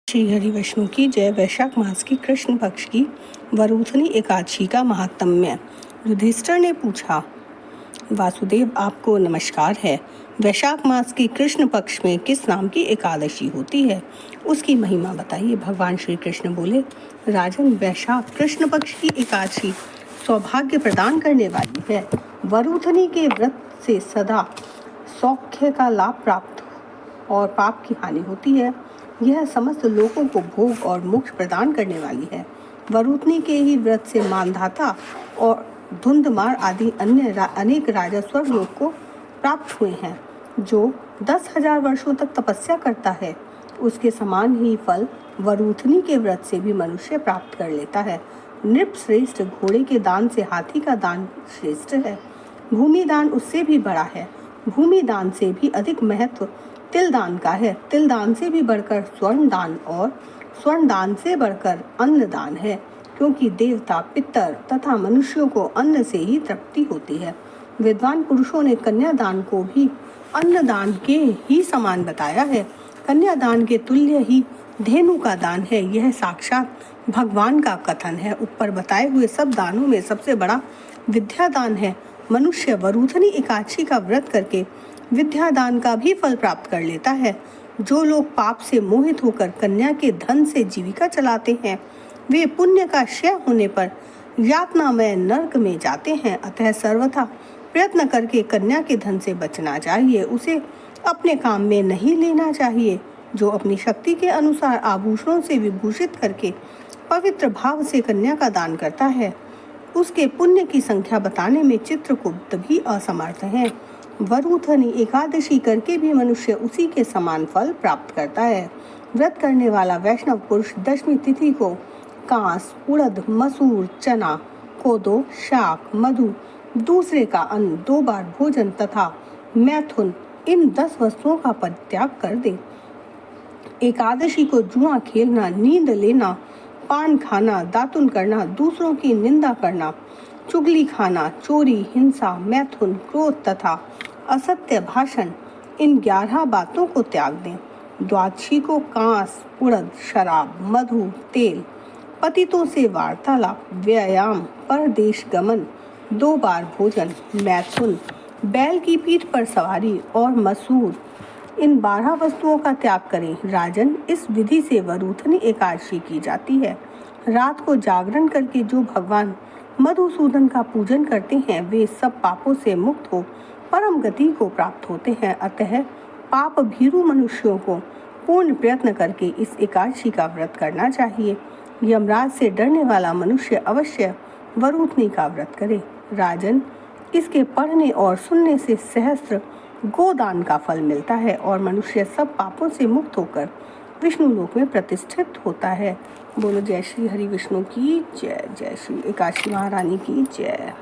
श्री हरि विष्णु की जय। वैशाख मास की कृष्ण पक्ष की वरूथनी एकादशी का महात्म्य। युधिष्ठिर ने पूछा, वासुदेव आपको नमस्कार है। वैशाख मास की कृष्ण पक्ष में किस नाम की एकादशी होती है, उसकी महिमा बताइए। भगवान श्री कृष्ण बोले, राजन, वैशाख कृष्ण पक्ष की एकादशी सौभाग्य प्रदान करने वाली है। वरूथनी के व्रत से सदा सौख्य का लाभ प्राप्त और पाप की हानि होती है। यह समस्त लोगों को भोग और मोक्ष प्रदान करने वाली है। वरूथनी के ही व्रत से मानधाता और धुंधमार आदि अन्य अनेक राजा स्वर्गलोक को प्राप्त हुए हैं। जो 10,000 वर्षों तक तपस्या करता है, उसके समान ही फल वरूथनी के व्रत से भी मनुष्य प्राप्त कर लेता है। नृप श्रेष्ठ घोड़े के दान से हाथी का दान श्रेष्ठ है। भूमि दान उससे भी बड़ा है। भूमि दान से भी अधिक महत्व तिल दान का है। तिल दान से भी बढ़कर स्वर्ण दान और स्वर्ण दान से बढ़कर अन्न दान है, क्योंकि देवता, पितर तथा मनुष्यों को अन्न से ही तृप्ति होती है। विद्वान पुरुषों ने कन्यादान को भी अन्नदान के ही समान बताया है। कन्यादान के तुल्य ही धेनु का दान है। यह साक्षात भगवान का कथन है। ऊपर बताए हुए सब दानों में सबसे बड़ा विद्यादान है। मनुष्य वरूथनी एकादशी का व्रत करके विद्यादान का भी फल प्राप्त कर लेता है। जो लोग पाप से मोहित होकर कन्या के धन से जीविका चलाते हैं, वे पुण्य का क्षय होने पर यातनामय नरक में जाते हैं। अतः सर्वथा प्रयत्न करके कन्या के धन से बचना चाहिए। उसे अपने काम में नहीं लेना चाहिए। जो अपनी शक्ति के अनुसार आभूषणों से विभूषित करके पवित्र भाव से कन्या का दान करता है, उसके पुण्य की संख्या बताने में चित्रगुप्त भी असमर्थ है। वरूथनी एकादशी करके भी मनुष्य उसी के समान फल प्राप्त करता है। व्रत करने वाला वैष्णव पुरुष दशमी तिथि को कांस, उड़द, मसूर, चना, कोदो, शाक, मधु, दूसरे का अन्न, 2 बार भोजन तथा मैथुन, इन 10 वस्तुओं का परित्याग कर दे। एकादशी को जुआ खेलना, नींद लेना, पान खाना, दातुन करना, दूसरों की निंदा करना, चुगली खाना, चोरी, हिंसा, मैथुन, क्रोध तथा असत्य भाषण, इन 11 बातों को त्याग दें। द्वादशी को कांस, उड़द, शराब, मधु, तेल, पतितों से वार्तालाप, व्यायाम, परदेश गमन, 2 बार भोजन, मैथुन, बैल की पीठ पर सवारी और मसूर, इन 12 वस्तुओं का त्याग करें। राजन, इस विधि से वरूथनी एकादशी की जाती है। रात को जागरण करके जो भगवान मधुसूदन का पूजन करते हैं, वे सब पापों से मुक्त हो परम गति को प्राप्त होते हैं। अतः पाप भीरू मनुष्यों को पूर्ण प्रयत्न करके इस एकादशी का व्रत करना चाहिए। यमराज से डरने वाला मनुष्य अवश्य वरूथनी का व्रत करे। राजन, इसके पढ़ने और सुनने से सहस्त्र गोदान का फल मिलता है और मनुष्य सब पापों से मुक्त होकर विष्णु लोक में प्रतिष्ठित होता है। बोलो जय श्री हरि विष्णु की जय। जय श्री एकादशी महारानी की जय।